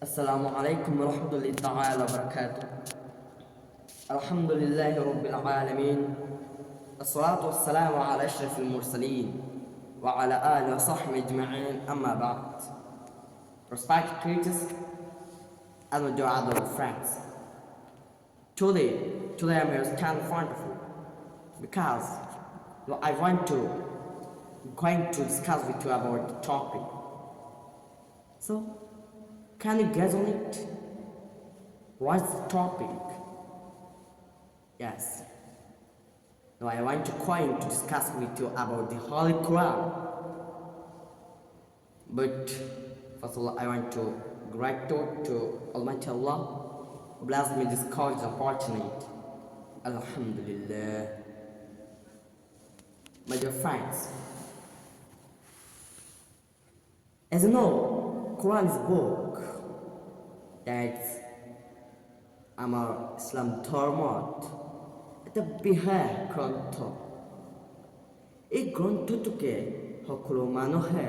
السلام عليكم ورحمة الله تعالى وبركاته. الحمد لله رب العالمين، الصلاة والسلام على أشرف المرسلين وعلى آله وصحبه أجمعين. أما بعد. Respected creators and my dear adult friends, today I'm here to stand in front of you because I want to going to discuss with you about the topic. So, can you guess on it? What's the topic? Yes. Now I want to discuss with you about the Holy Quran. But first of all, I want to gratitude to Almighty Allah who blessed me this gorgeous opportunity. Alhamdulillah. My dear friends, as you know, Quran is a book that আমাৰ ইছলাম ধৰ্মত এটা বিশেষ গ্ৰন্থ। এই গ্ৰন্থটোকে সকলো মানুহে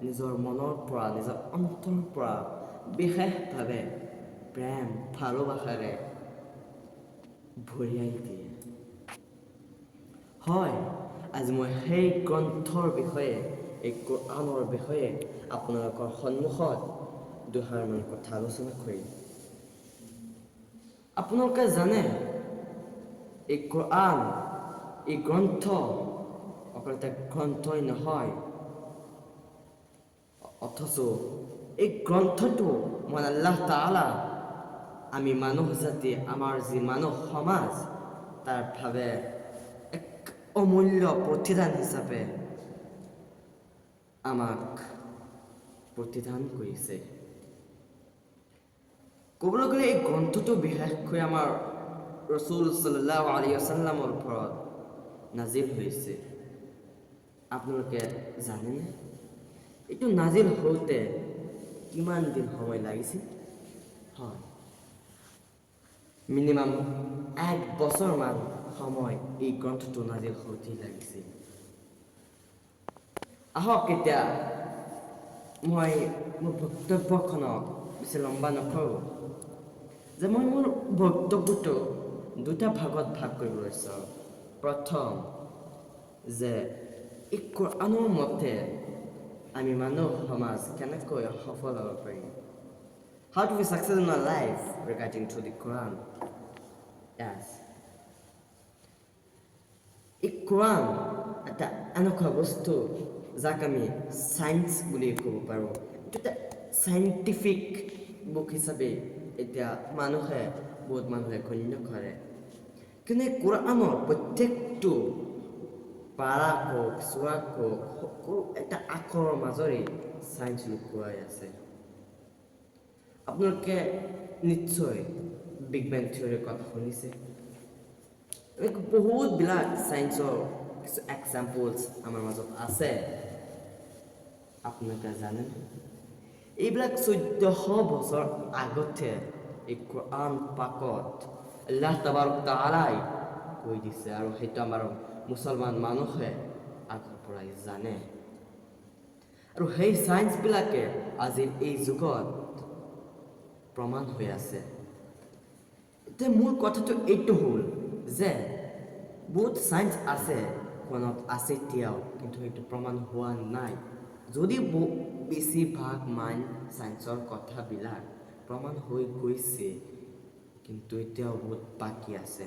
নিজৰ মনৰ পৰা নিজৰ অন্তৰৰ পৰা বিশেষভাৱে প্ৰেম ভালোবাসাৰে ভৰিয়াই দিয়ে। হয়, আজি মই সেই গ্ৰন্থৰ বিষয়ে এই কোৰআনৰ বিষয়ে আপোনালোকৰ সন্মুখত দুষাৰমান কথা আলোচনা কৰিম। আপোনালোকে জানে এই কোৰআন এই গ্ৰন্থ অকল এটা গ্ৰন্থই নহয়, অথচ এই গ্ৰন্থটো মানে আল্লাহ তাআলা আমি মানুহ জাতি আমাৰ যি মানৱ সমাজ তাৰ বাবে এক অমূল্য প্ৰতিদান হিচাপে আমাক প্ৰতিদান কৰিছে। ক'বলৈ গ'লে এই গ্ৰন্থটো বিশেষকৈ আমাৰ ৰসুল সাল্লাল্লাহু আলাইহি ওয়াসাল্লামৰ ওপৰত নাজিল হৈছে। আপোনালোকে জানেনে এইটো নাজিল হওঁতে কিমান দিন সময় লাগিছিল? হয়, মিনিমাম 1 বছৰমান সময় এই গ্ৰন্থটো নাজিল হওঁতে লাগিছিল। আহক এতিয়া মই মোৰ বক্তব্যখনক বেছি লম্বা নকৰোঁ, যে মই মোৰ বক্তব্যটো দুটা ভাগত ভাগ কৰিব লৈছোঁ। প্ৰথম, যে এই কোৰআনৰ মতে আমি মানুহ সমাজ কেনেকৈ সফল হ'ব পাৰিম, how to be successful in our life regarding to the Quran. Yes. এই কোৰআন এটা এনেকুৱা বস্তু যাক আমি চায়েন্স বুলি ক'ব পাৰোঁ। এইটো এটা চাইণ্টিফিক বুক হিচাপে এতিয়া বহুত মানুহে গণ্য কৰে। কিন্তু এই কোৰআনৰ প্ৰত্যেকটো পাৰা হওক চুৰাক হওক সকলো এটা আখৰৰ মাজেৰে চায়েন্স লুকুৱাই আছে। আপোনালোকে নিশ্চয় বিগ বেং থিয়ৰীৰ কথা শুনিছে। বহুতবিলাক চায়েন্সৰ কিছু এক্সাম্পলছ আমাৰ মাজত আছে। আপোনালোকে জানে এইবিলাক 1400 বছৰ আগতে এই কোৰআন পাকত আল্লাহ তাবাৰক তাআলাই কৈ দিছে, আৰু সেইটো আমাৰ মুছলমান মানুহে আগৰ পৰাই জানে। আৰু সেই চায়েন্সবিলাকে আজিৰ এই যুগত প্ৰমাণ হৈ আছে। এতিয়া মূল কথাটো এইটো হ'ল যে বহুত চায়েন্স আছে, কোনত আছে এতিয়াও, কিন্তু সেইটো প্ৰমাণ হোৱা নাই। যদি বেছিভাগ চায়েন্সৰ কথাবিলাক প্ৰমাণ হৈ গৈছে, কিন্তু এতিয়াও বহুত বাকী আছে।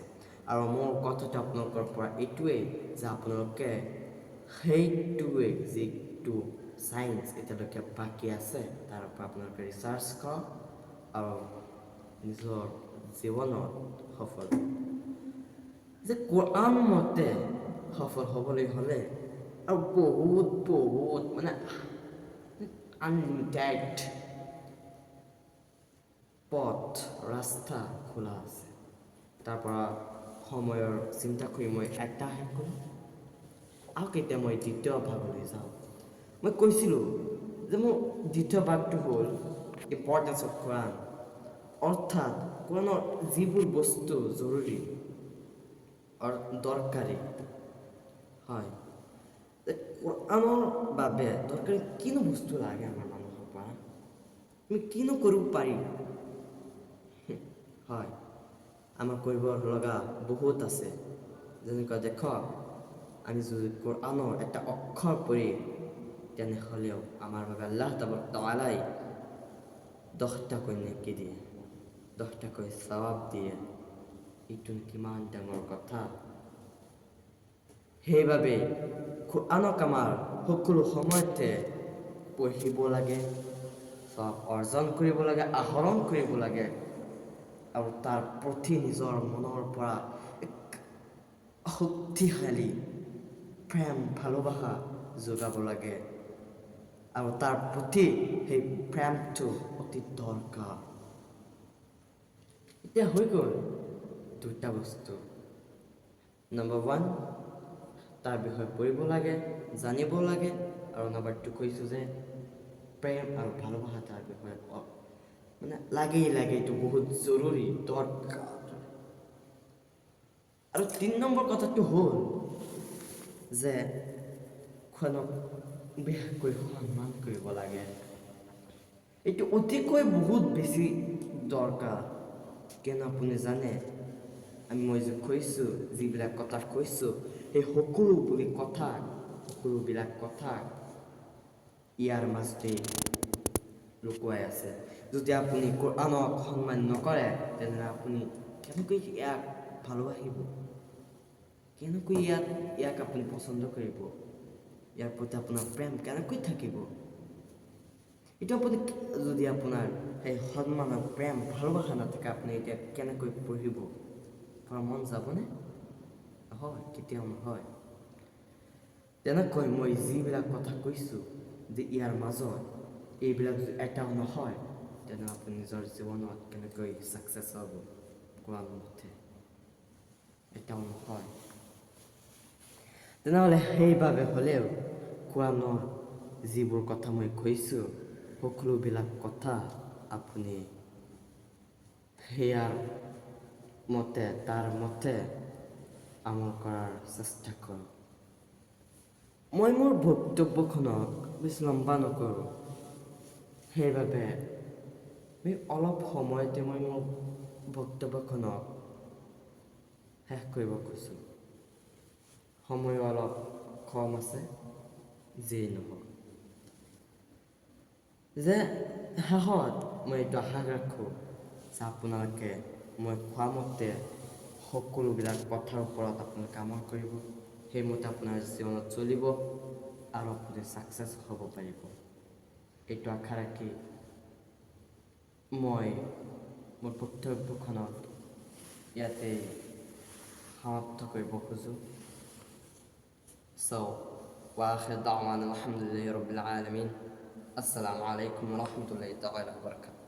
আৰু মোৰ কথাটো আপোনালোকৰ পৰা এইটোৱেই যে আপোনালোকে সেইটোৱে যিটো চায়েন্স এতিয়ালৈকে বাকী আছে তাৰ পৰা আপোনালোকে ৰিচাৰ্চ কৰক আৰু নিজৰ জীৱনত সফল যে কোৰআন মতে সফল হ'বলৈ হ'লে আৰু বহুত মানে আনলিমিটেড পথ ৰাস্তা খোলা আছে। তাৰ পৰা সময়ৰ চিন্তা কৰি মই এটা শেষ কৰোঁ। আৰু কেতিয়া মই দ্বিতীয় ভাগলৈ যাওঁ। মই কৈছিলোঁ যে মোৰ দ্বিতীয় ভাগটো হ'ল ইম্পৰ্টেঞ্চ অফ কোৰআন, অৰ্থাৎ কোৰআনৰ যিবোৰ বস্তু জৰুৰী দৰকাৰী, হয়, কোৰআনৰ বাবে দৰকাৰী কিনো বস্তু লাগে আমাৰ মানুহৰ পৰা। আমি কিনো কৰিব পাৰিম? হয়, আমাৰ কৰিব লগা বহুত আছে। যেনেকুৱা দেখক, আমি যদি কোৰআনৰ এটা অক্ষৰ পঢ়ি তেনেহ'লেও আমাৰ বাবে আল্লাহ তাআলাই 10টাকৈ নেকি দিয়ে, 10টাকৈ সৱাব দিয়ে। এইটো কিমান ডাঙৰ কথা। সেইবাবে কোৰআনক আমাৰ সকলো সময়তে পঢ়িব লাগে, সব অৰ্জন কৰিব লাগে, আহৰণ কৰিব লাগে, আৰু তাৰ প্ৰতি নিজৰ মনৰ পৰা এক শক্তিশালী প্ৰেম ভালোবাসা যোগাব লাগে, আৰু তাৰ প্ৰতি সেই প্ৰেমটো অতি দৰকাৰ। এতিয়া হৈ গ'ল দুটা বস্তু। নম্বৰ 1, তাৰ বিষয়ে পঢ়িব লাগে, জানিব লাগে, আৰু নম্বৰ 2 কৈছোঁ যে প্ৰেম আৰু ভালোবাসা তাৰ বিষয়ে মানে লাগেই, এইটো বহুত জৰুৰী, দৰকাৰ। আৰু 3 নম্বৰ কথাটো হ'ল যে খোৱানক বেয়াকৈ সন্মান কৰিব লাগে। এইটো অতিকৈ বহুত বেছি দৰকাৰ। কিয়নো আপুনি জানে, মই যে কৈছোঁ, যিবিলাক কথা কৈছোঁ, সেই সকলোবিলাক কথা ইয়াৰ মাজতেই লুকুৱাই আছে। যদি আপুনি কোৰআনক সন্মান নকৰে, তেনেহ'লে আপুনি কেনেকৈ ইয়াক ভালোবাসিব? কেনেকৈ ইয়াক আপুনি পচন্দ কৰিব? ইয়াৰ প্ৰতি আপোনাৰ প্ৰেম কেনেকৈ থাকিব? এইটো আপুনি যদি আপোনাৰ সেই সন্মানৰ প্ৰেম ভালোবাসা নাথাকে, আপুনি এতিয়া কেনেকৈ পঢ়িব? আপোনাৰ মন যাবনে? হয়, কেতিয়াও নহয়। তেনেকৈ মই যিবিলাক কথা কৈছোঁ, যে ইয়াৰ মাজত এইবিলাক যদি এটাও নহয়, তেনেহ'লে আপুনি নিজৰ জীৱনত কেনেকৈ ছাকচেছ হ'ব? কোৱাৰ মতে এটাও নহয়। তেনেহ'লে সেইবাবে হ'লেও কোৰআনৰ যিবোৰ কথা মই কৈছোঁ, সকলোবিলাক কথা আপুনি তাৰ মতে আমল কৰাৰ চেষ্টা কৰক। মই মোৰ বক্তব্যখনক বেছি লম্বা নকৰোঁ, সেইবাবে অলপ সময়তে মই মোৰ বক্তব্যখনক শেষ কৰিব খোজোঁ। সময়ো অলপ কম আছে, যিয়েই নহওক। যে শেষত মই এইটো আশা ৰাখোঁ যে আপোনালোকে মই কোৱা মতে সকলোবিলাক কথাৰ ওপৰত আপোনালোকে কাম কৰিব, সেইমতে আপোনাৰ জীৱনত চলিব, আৰু আপুনি ছাকচেছ হ'ব পাৰিব। এইটো আশা ৰাখি মই মোৰ বক্তব্যখনত ইয়াতে সমাপ্ত কৰিব খোজোঁ। وآخر دعوانا الحمد لله رب العالمين. السلام عليكم ورحمة الله تعالى وبركاته.